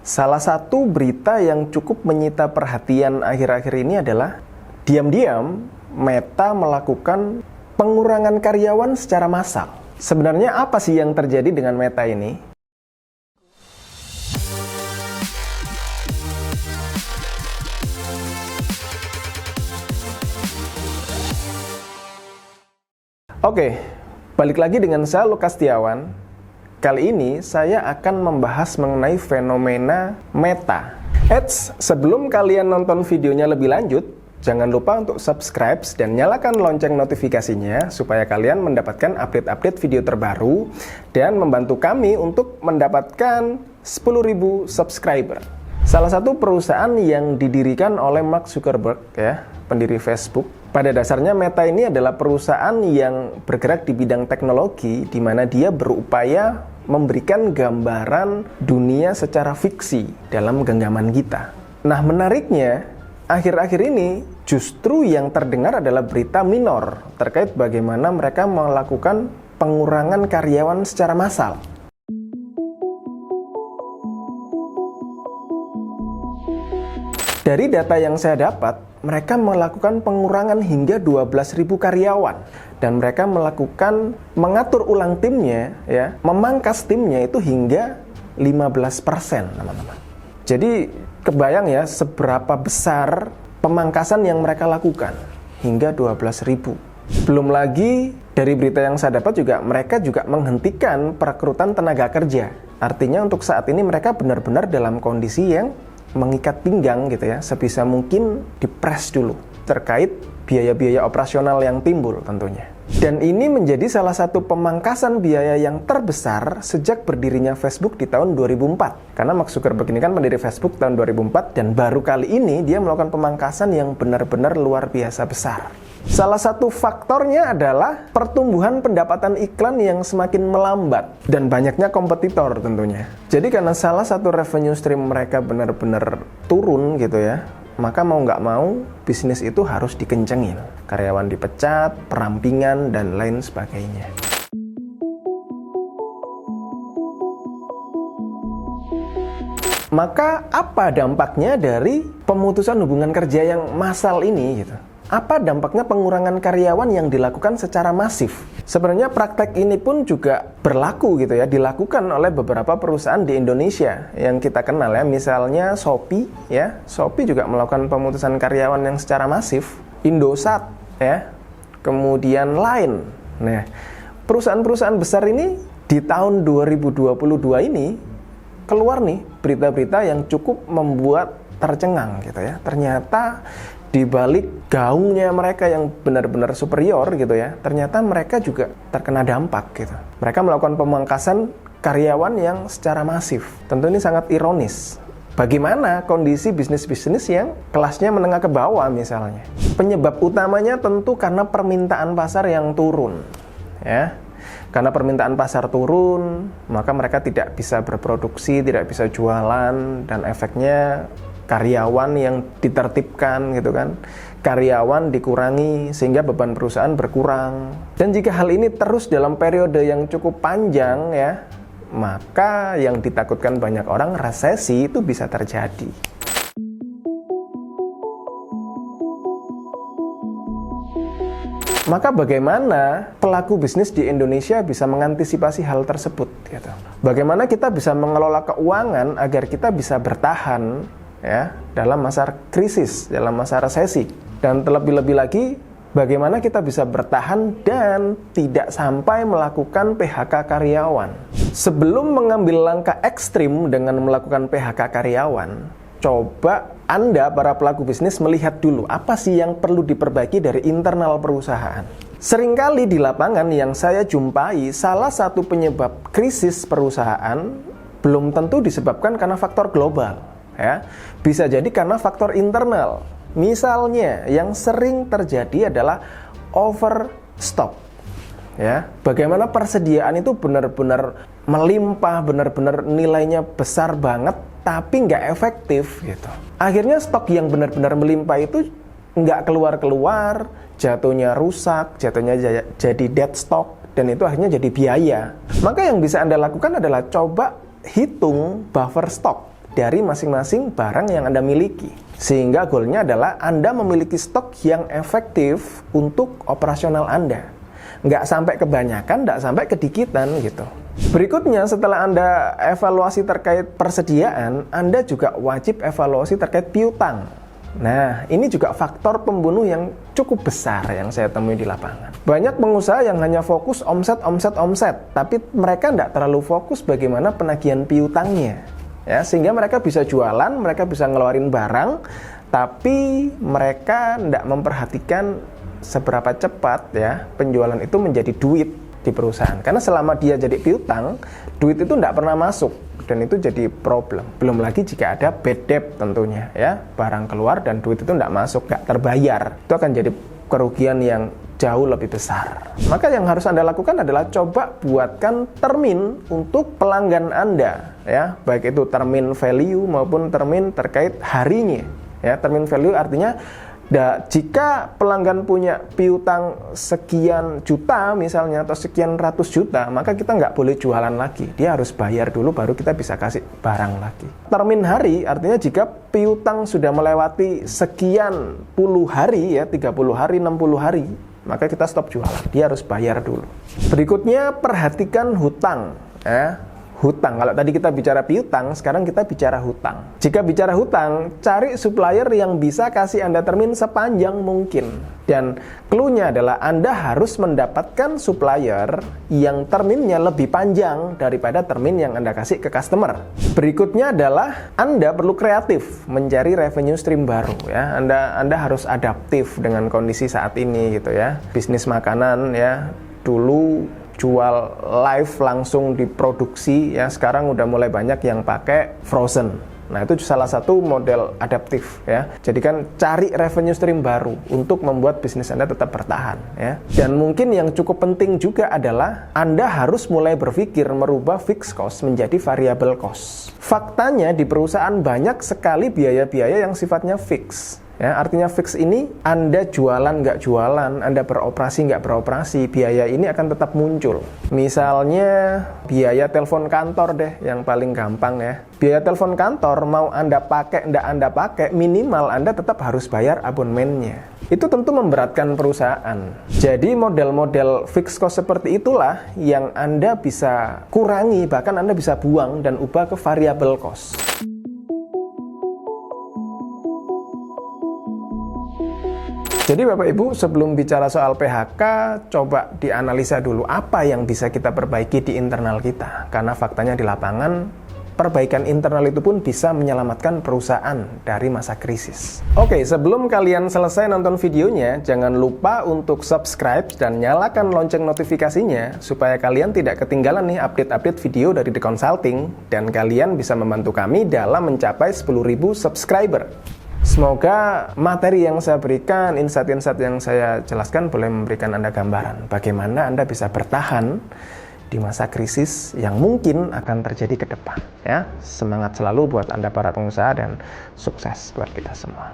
Salah satu berita yang cukup menyita perhatian akhir-akhir ini adalah diam-diam Meta melakukan pengurangan karyawan secara massal. Sebenarnya apa sih yang terjadi dengan Meta ini? Oke, balik lagi dengan saya Lukas Setiawan. Kali ini saya akan membahas mengenai fenomena Meta. Eits, sebelum kalian nonton videonya lebih lanjut, jangan lupa untuk subscribe dan nyalakan lonceng notifikasinya supaya kalian mendapatkan update-update video terbaru dan membantu kami untuk mendapatkan 10.000 subscriber. Salah satu perusahaan yang didirikan oleh Mark Zuckerberg, pendiri Facebook. Pada dasarnya Meta ini adalah perusahaan yang bergerak di bidang teknologi, di mana dia berupaya memberikan gambaran dunia secara fiksi dalam genggaman kita. Nah, menariknya, akhir-akhir ini justru yang terdengar adalah berita minor terkait bagaimana mereka melakukan pengurangan karyawan secara massal. Dari data yang saya dapat, mereka melakukan pengurangan hingga 12.000 karyawan. Dan mereka mengatur ulang timnya, memangkas timnya itu hingga 15%, teman-teman. Jadi, kebayang ya seberapa besar pemangkasan yang mereka lakukan, hingga 12.000. Belum lagi, dari berita yang saya dapat juga, mereka juga menghentikan perekrutan tenaga kerja. Artinya untuk saat ini mereka benar-benar dalam kondisi yang mengikat pinggang gitu ya, sebisa mungkin dipres dulu terkait biaya-biaya operasional yang timbul tentunya. Dan ini menjadi salah satu pemangkasan biaya yang terbesar sejak berdirinya Facebook di tahun 2004. Karena Mark Zuckerberg ini kan pendiri Facebook tahun 2004 dan baru kali ini dia melakukan pemangkasan yang benar-benar luar biasa besar. Salah satu faktornya adalah pertumbuhan pendapatan iklan yang semakin melambat dan banyaknya kompetitor tentunya. Jadi karena salah satu revenue stream mereka benar-benar turun gitu ya, maka mau nggak mau bisnis itu harus dikencengin. Karyawan dipecat, perampingan, dan lain sebagainya. Maka apa dampaknya dari pemutusan hubungan kerja yang massal ini gitu? Apa dampaknya pengurangan karyawan yang dilakukan secara masif? Sebenarnya praktek ini pun juga berlaku gitu ya, dilakukan oleh beberapa perusahaan di Indonesia yang kita kenal ya, misalnya Shopee ya. Shopee juga melakukan pemutusan karyawan yang secara masif, Indosat ya, kemudian Line. Nah, perusahaan-perusahaan besar ini di tahun 2022 ini keluar nih berita-berita yang cukup membuat tercengang gitu ya. Ternyata di balik gaungnya mereka yang benar-benar superior gitu ya, ternyata mereka juga terkena dampak gitu. Mereka melakukan pemangkasan karyawan yang secara masif. Tentu ini sangat ironis. Bagaimana kondisi bisnis-bisnis yang kelasnya menengah ke bawah misalnya? Penyebab utamanya tentu karena permintaan pasar yang turun. Ya. Karena permintaan pasar turun, maka mereka tidak bisa berproduksi, tidak bisa jualan, dan efeknya karyawan yang ditertibkan gitu kan, karyawan dikurangi sehingga beban perusahaan berkurang. Dan jika hal ini terus dalam periode yang cukup panjang ya, maka yang ditakutkan banyak orang, resesi itu bisa terjadi. Maka bagaimana pelaku bisnis di Indonesia bisa mengantisipasi hal tersebut gitu? Bagaimana kita bisa mengelola keuangan agar kita bisa bertahan ya, dalam masa krisis, dalam masa resesi. Dan terlebih-lebih lagi, bagaimana kita bisa bertahan dan tidak sampai melakukan PHK karyawan. Sebelum mengambil langkah ekstrim dengan melakukan PHK karyawan, coba Anda, para pelaku bisnis, melihat dulu apa sih yang perlu diperbaiki dari internal perusahaan. Seringkali di lapangan yang saya jumpai, salah satu penyebab krisis perusahaan belum tentu disebabkan karena faktor global. Ya, bisa jadi karena faktor internal. Misalnya yang sering terjadi adalah overstock. Ya, bagaimana persediaan itu benar-benar melimpah, benar-benar nilainya besar banget, tapi nggak efektif gitu. Akhirnya stok yang benar-benar melimpah itu nggak keluar-keluar, jatuhnya rusak, jatuhnya jadi dead stock, dan itu akhirnya jadi biaya. Maka yang bisa Anda lakukan adalah coba hitung buffer stock. dari masing-masing barang yang Anda miliki. Sehingga goalnya adalah Anda memiliki stok yang efektif untuk operasional Anda. Nggak sampai kebanyakan, nggak sampai kedikitan gitu. Berikutnya, setelah Anda evaluasi terkait persediaan, Anda juga wajib evaluasi terkait piutang. Nah, ini juga faktor pembunuh yang cukup besar yang saya temui di lapangan. Banyak pengusaha yang hanya fokus omset, tapi mereka nggak terlalu fokus bagaimana penagihan piutangnya. Ya, sehingga mereka bisa jualan, mereka bisa ngeluarin barang, tapi mereka nggak memperhatikan seberapa cepat ya penjualan itu menjadi duit di perusahaan. Karena selama dia jadi piutang, duit itu nggak pernah masuk dan itu jadi problem. Belum lagi jika ada bad debt tentunya ya, barang keluar dan duit itu nggak masuk, nggak terbayar, itu akan jadi kerugian yang jauh lebih besar. Maka yang harus Anda lakukan adalah coba buatkan termin untuk pelanggan Anda ya, baik itu termin value maupun termin terkait harinya ya. Termin value artinya jika pelanggan punya piutang sekian juta misalnya atau sekian ratus juta, maka kita nggak boleh jualan lagi. Dia harus bayar dulu baru kita bisa kasih barang lagi. Termin hari artinya jika piutang sudah melewati sekian puluh hari ya, 30 hari, 60 hari, maka kita stop jualan. Dia harus bayar dulu. Berikutnya, perhatikan hutang ya. Hutang, kalau tadi kita bicara piutang, sekarang kita bicara hutang. Jika bicara hutang, cari supplier yang bisa kasih Anda termin sepanjang mungkin. Dan clue-nya adalah Anda harus mendapatkan supplier yang terminnya lebih panjang daripada termin yang Anda kasih ke customer. Berikutnya adalah Anda perlu kreatif mencari revenue stream baru ya. Anda harus adaptif dengan kondisi saat ini gitu ya. Bisnis makanan ya, dulu jual live langsung diproduksi ya, sekarang udah mulai banyak yang pakai frozen. Nah, itu salah satu model adaptif ya. Jadi kan cari revenue stream baru untuk membuat bisnis Anda tetap bertahan ya. Dan mungkin yang cukup penting juga adalah Anda harus mulai berpikir merubah fixed cost menjadi variable cost. Faktanya di perusahaan banyak sekali biaya-biaya yang sifatnya fix. Ya, artinya fix ini Anda jualan nggak jualan, Anda beroperasi nggak beroperasi, biaya ini akan tetap muncul. Misalnya biaya telepon kantor deh yang paling gampang ya. Biaya telepon kantor mau Anda pakai nggak Anda pakai, minimal Anda tetap harus bayar abonemennya. Itu tentu memberatkan perusahaan. Jadi model-model fixed cost seperti itulah yang Anda bisa kurangi, bahkan Anda bisa buang dan ubah ke variable cost. Jadi Bapak Ibu, sebelum bicara soal PHK, coba dianalisa dulu apa yang bisa kita perbaiki di internal kita. Karena faktanya di lapangan, perbaikan internal itu pun bisa menyelamatkan perusahaan dari masa krisis. Oke, sebelum kalian selesai nonton videonya, jangan lupa untuk subscribe dan nyalakan lonceng notifikasinya, supaya kalian tidak ketinggalan nih update-update video dari The Consulting, dan kalian bisa membantu kami dalam mencapai 10.000 subscriber. Semoga materi yang saya berikan, insight-insight yang saya jelaskan boleh memberikan Anda gambaran bagaimana Anda bisa bertahan di masa krisis yang mungkin akan terjadi ke depan. Ya, semangat selalu buat Anda para pengusaha dan sukses buat kita semua.